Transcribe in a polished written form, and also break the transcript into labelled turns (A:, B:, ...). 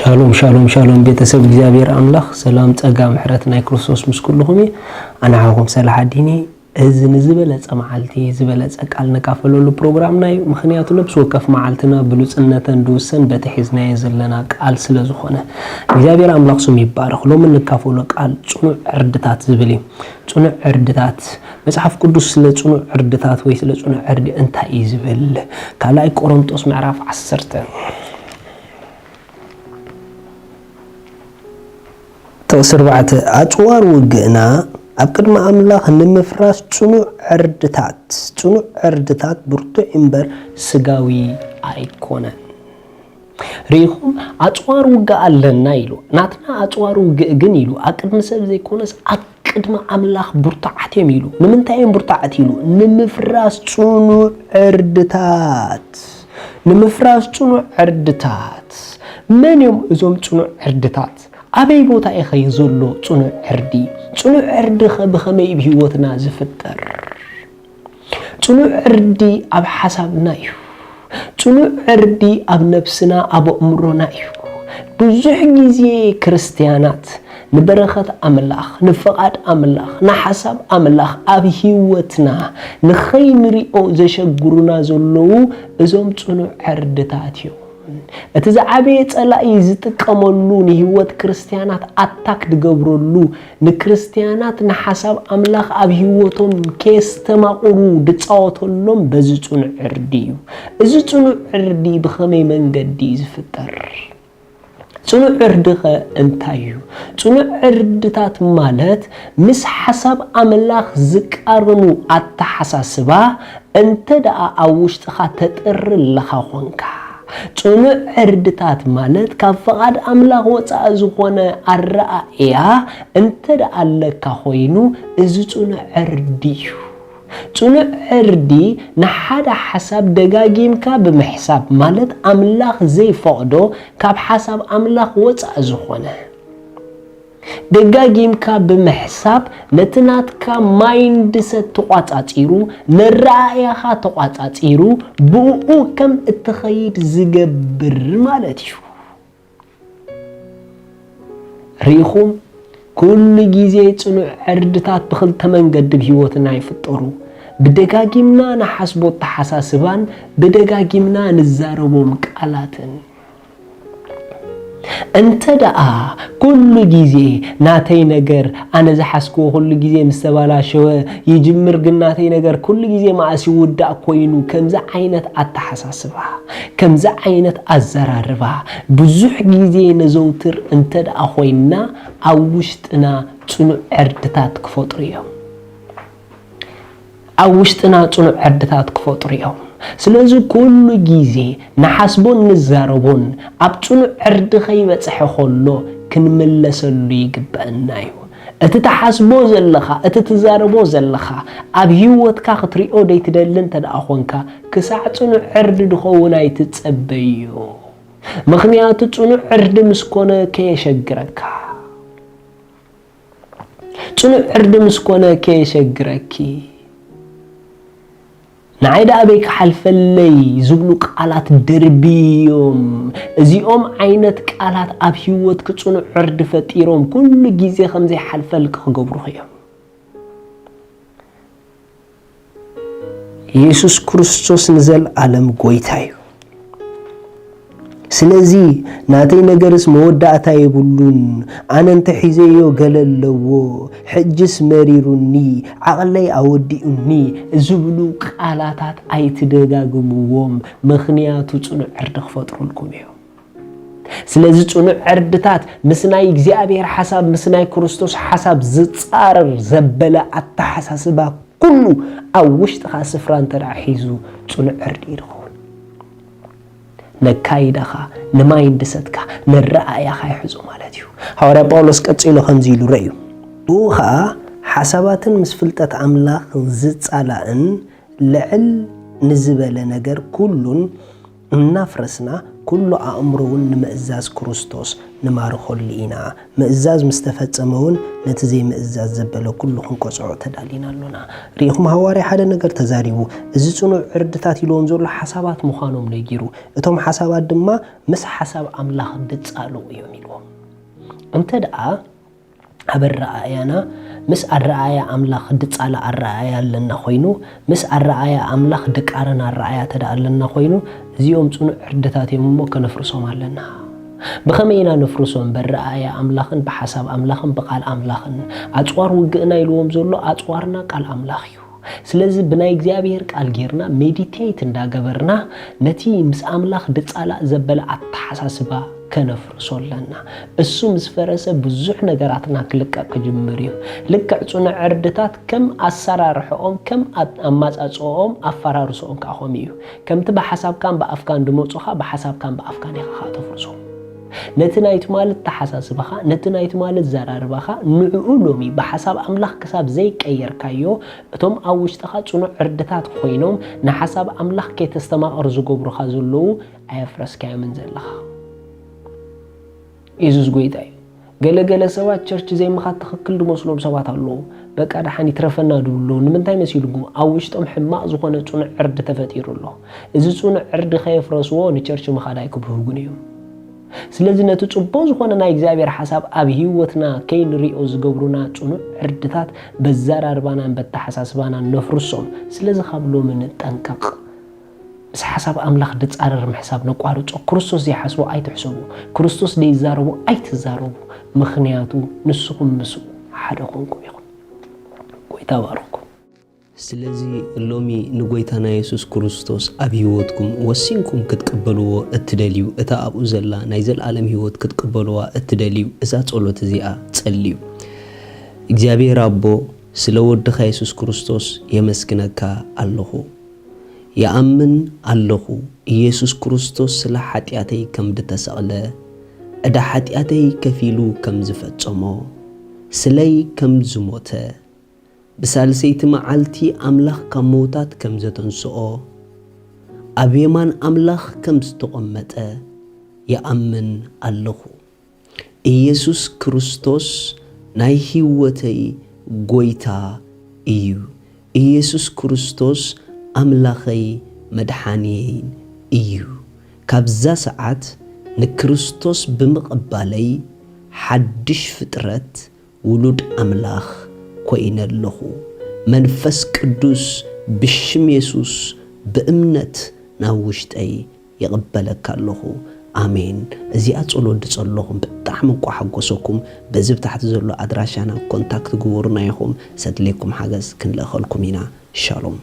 A: شالوم شالوم شالوم بيتسب እግዚአብሔር አምላክ ሰላም ጸጋ ምሕረትና ክርስቶስ ምስኩልሁም አና አሁን ሰላህ ዲኒ እዝን ዝበለጸ መዓልቲ ዝበለጸ ቃል ነካፈለሉ ፕሮግራም ናይ ምክንያቱ ልብስ ወከፍ መዓልትና ብሉጽነተ እንድውሰን በተሕዝና የዘለና ቃል ስለዝኾነ እግዚአብሔር አምላክ ስም ይባረክ ሎም ነካፈሉ ቃል ጽኑዕ ዕርድታት ዝብል ጽኑዕ ዕርድታት መጽሐፍ ቅዱስ ስለ ጽኑዕ ዕርድታት ወይ ስለ ጽኑዕ ዕርድ እንታይ ይዝብል ካልአይ ቆሮንቶስ ምዕራፍ 10 ተወስርባተ አጽዋር ወግና አብቅድማ አምላክ ንምፍራስ ጽኑዕ ዕርድታት ብርቱ እምበር ስጋዊ አይኮነ ሪኹም አጽዋር ወጋ አለና ይሉ ናትና አጽዋር ወግ ግን ይሉ አቅድም ሰብ ዘይኮነስ አቅድማ አምላክ ብርቱዓት የሚሉ ንምንታይም ብርቱዓት ይሉ ንምፍራስ ጽኑዕ ዕርድታት ምንም እዞም ጽኑዕ ዕርድታት አበይ ቦታ ይኸይዘሎ ጽኑዕ ዕርዲ በኸመይ በህይወትና ዝፍጠር ጽኑዕ ዕርዲ አብ ሐሳብና እዩ ጽኑዕ ዕርዲ አብ ነፍስና አብ አእምሮና እዩ ብዙሕ ጊዜ ክርስቲያናት ንበረኸት አምላኽ ንፈቃድ አምላኽ ንሐሳብ አምላኽ አብ ህይወትና ንኸይንሪኦ ዘሸግሩና ዘለው እዞም ጽኑዕ ዕርድታት እዩ እቲ ዘዓበየ ጸላኢ ዝጥቀመሉ ንህይወት ክርስቲያናት አታክ ድገብረሉ ንክርስቲያናት ንሐሳብ አምላኽ አብ ህይወቶም ከስተማቁሩ ድጻወተሎም በዚ ጽኑዕ ዕርዲ እዩ እዚ ጽኑዕ ዕርዲ በኸመይ መንገዲ ዝፍጠር ጽኑዕ ዕርድኸ እንታይ እዩ ጽኑዕ ዕርድታት ማለት ምስ ሐሳብ አምላኽ ዝቃረኑ አተሐሳስባ እንተ ደኣ ኣብ ውሽጥኻ ተጠርለኻ ኾንካ ጽኑዕ ዕርድታት ማለት ካብ ፈቃድ አምላኽ ወፃእ ዝኾነ አረኣእያ እንተ ደኣ ኣለካ ኮይኑ እዚ ጽኑዕ ዕርዲ እዩ ጽኑዕ ዕርዲ ንሓደ ሐሳብ ደጋጊምካ ብምሕሳብ ማለት አምላኽ ዘይፈቅዶ ካብ ሐሳብ አምላኽ ወፃእ ዝኾነ ደጋጊምካ ብምሕሳብ ነትናትካ ማይንድ ሰት ተቋጻጺሩ ነራእያኻ ተቋጻጺሩ ብኡ ከም እትኸይድ ዝገብር ማለት እዩ ሪኹም ኩሉ ጊዜ ጽኑዕ ዕርድታት ብኽልተ መንገዲ በህይወትና ይፍጠሩ ብደጋጊምና ንሐስቦ ተሐሳስባን ብደጋጊምና ንዛረቦም ቃላትን እንተ ደኣ ኩሉ ጊዜ ናተይ ነገር አነ ዝሐስክዎ ኩሉ ጊዜ ምስተባላሸወ ይጅምር ግን ናተይ ነገር ኩሉ ጊዜ ማእሲ ውዳእ ኮይኑ ከምዛ ዓይነት አተሐሳስባ ከምዛ ዓይነት አዘራርባ ብዙሕ ጊዜ ነዘውትር እንተ ደኣ ኮይና ኣብ ውሽጥና ጽኑዕ ዕርድታት ክፈጥሩ እዮም ኣብ ውሽጥና ጽኑዕ ዕርድታት ክፈጥሩ እዮም ስለዚ ኩሉ ጊዜ ንሐስቦን ንዛረቦን ኣብ ጽኑዕ ዕርዲ ኸይበጽሕ ኸሎ ክንመለሰሉ ይግበአና እዩ እቲ ተሐስቦ ዘለኻ እቲ ትዛረቦ ዘለኻ ኣብ ህይወትካ ክትሪኦ ደይትደልን ተደኣ ኾንካ ክሳዕ ጽኑዕ ዕርዲ ድኸውን ኣይትጸበዮ ምኽንያቱ ጽኑዕ ዕርዲ ምስኮነ ከየሸግረካ ጽኑዕ ዕርዲ ምስኮነ ከየሸግረኪ ናይዳ አበይ ከሐልፈለይ ዝብሉ ቃላት ደርቢዮም እዚኦም ዓይነት ቃላት ኣብ ህይወት ጽኑዕ ዕርዲ ፈጢሮም ኩሉ ጊዜ ከምዘይ ሓልፈልክ ክገብሩ እዮም ኢየሱስ ክርስቶስ ንዘለዓለም ጎይታ እዩ ስለዚ ናተይ ነገርስ መወዳእታ ይብሉን አነ እንተ ሒዘዮ ገለለዎ ሕጅስ መሪሩኒ ዓቕለይ ኣወዲኡኒ ዝብሉ ቃላታት ኣይትደጋግምዎም ምኽንያቱ ጽኑዕ ዕርዲ ክፈጥሩልኩም እዮም ስለዚ ጽኑዕ ዕርድታት ምስ ናይ እግዚአብሔር ሐሳብ ምስ ናይ ክርስቶስ ሐሳብ ዝጻረር ዘበለ አተሐሳስባ ኩሉ ኣብ ውሽጥኻ ስፍራ እንተ ደኣ ሒዙ ጽኑዕ ዕርዲ ይድኸውን ነካይዳኻ ንማይንድሰትካ ንረኣያኻ ይሕዙ ማለት እዩ ሐዋርያ ጳውሎስ ቀጺሉ ከምዚ ኢሉ ረእዩ ውኻ ሐሳባትን ምስ ፍልጠት አምላኽ ዝጻላእን ልዕል ንዝበለ ነገር ኩሉን እናፍረስና ኩሉ አእምሮውን ንምእዛዝ ክርስቶስ ንማርኾሉ ኢና ምእዛዝ ምስተፈጸመውን ነቲ ዘይምእዛዝ ዘበለ ኩሉ ክንቆጽዖ ተዳሊና ኣሎና ሪኢኹም ሐዋርያ ሓደ ነገር ተዛሪቡ እዚ ጽኑዕ ዕርድታት ኢሎም ዘሎ ሓሳባት ምዃኖም ነጊሩ እቶም ሓሳባት ድማ ምስ ሓሳብ ኣምላኽ ድጻሉ እዮም ኢሎም እንተ ደኣ ኣብ ረኣያና ምስ ኣረኣያ ኣምላኽ ድጻላ ኣረኣያ ኣለና ኮይኑ ምስ ኣረኣያ ኣምላኽ ድቃረና ኣረኣያ ተዳለና ኮይኑ እዚኦም ጽኑዕ ዕርድታት እዮም እሞ ከነፍርሶም ኣለና بخمينا نفرسهم بالرأي أملاخن بحسب أملاخن بقال أملاخن أتوار وجئنا يلوم زلوا أتوارنا قال أملاخيو سلزي بناي إغزابير قال غيرنا مديتيت اندا غبرنا نتي مس أملاخ دصالا زبل أتحساسبا كنفرسو لنا እሱ ምስፈረሰ ብዙሕ ነገራትና ክልቀቅ ጀመሪው ልቀዕጹና ዕርድታት ከም አሰራርሖም ከም አማጻጾኦም አፈራርሶኦም ካኾም እዩ ከምቲ በሐሳብካን በአፍካን ድሞጽኻ በሐሳብካን በአፍካን ይኻ ተፍርሶ ነትናይት ማለት ተሐሳስበኻ ነትናይት ማለት ዘራርባኻ ንዑኡ ሎሚ በሐሳብ አምላኽ ከሳብ ዘይቀየርካዮ እቶም አውሽተኻ ጽኑዕ ዕርድታት ኮይኖም ንሐሳብ አምላኽ ከተስተማቀር ዝገብሩኻ ዘለው አያፍረስካየምን ዘለኻ ኢየሱስ ጎይታይ ገለገለ ሰባት ቸርች ዘይ መኻት ተኸክል ድመስሎም ሰባት አለው በቃ ዳሓን ይትረፈና ድብሎ ንምንታይ መሲሉኩም አውሽጦም ሕማቅ ዝኾነ ጽኑዕ ዕርድ ተፈጢሩሎ እዚ ጽኑዕ ዕርድ ከይፍረስዎ ንቸርች መኻዳይ ክብህጉን እዩ ስለዚህ ነቲ ጽቦ ዝኾነ ናይ እግዚአብሔር ሐሳብ ኣብ ህይወትና ከይንሪኦ ዝገብሩና ጽኑዕ ዕርድታት በዛራርባናን በተሐሳስባና ነፍርሶም ስለዚህ ካብሎ ምን ጠንቀቅ بس حسب أملاخ دتصارر محساب نقارج كريستوس يحسبه أي تحسبه كريستوس دي زاربه أي تزاربه مخنياتو نسخم مسو حدكم كويكم كويتاباركم
B: سلازي اللومي نقويتانا يسوس كريستوس أبيوتكم وسينكم كتقبلوا التدليو إتا أبو زلا نايزل عالم هيوت كتقبلوا التدليو إذا تقولوا تزيئة تسليو إجابي ربو سلوود دخا يسوس كريستوس يمسكنك الله يأمن الله يسوع كريستوس سلا حتياتي كم دتسأله أدا حتياتي كفيلو كم زفتشمو سلاي كم زموته بسالسيت معالتي أملاخ كموتات كم زتنسؤه أبيمان أملاخ كم استقمته يأمن الله يسوع كريستوس ناي هيوتي غويتا إيو يسوع كريستوس أملاخي مدحانيين إيو كابزا ساعات نكريستوس بمقبالي حدش فترات ولود أملاخ كوين اللهو منفس قدوس بشم يسوس بأمنت ناوشت أي يقبلك اللهو آمين زي أتصلوا دتصلوهم بتحمقوا حقوسكم بزيب تحت زلو أدراشانا كونتاكت قورنا يخوم سدليكم حاجز كن لأخلكم هنا شالوم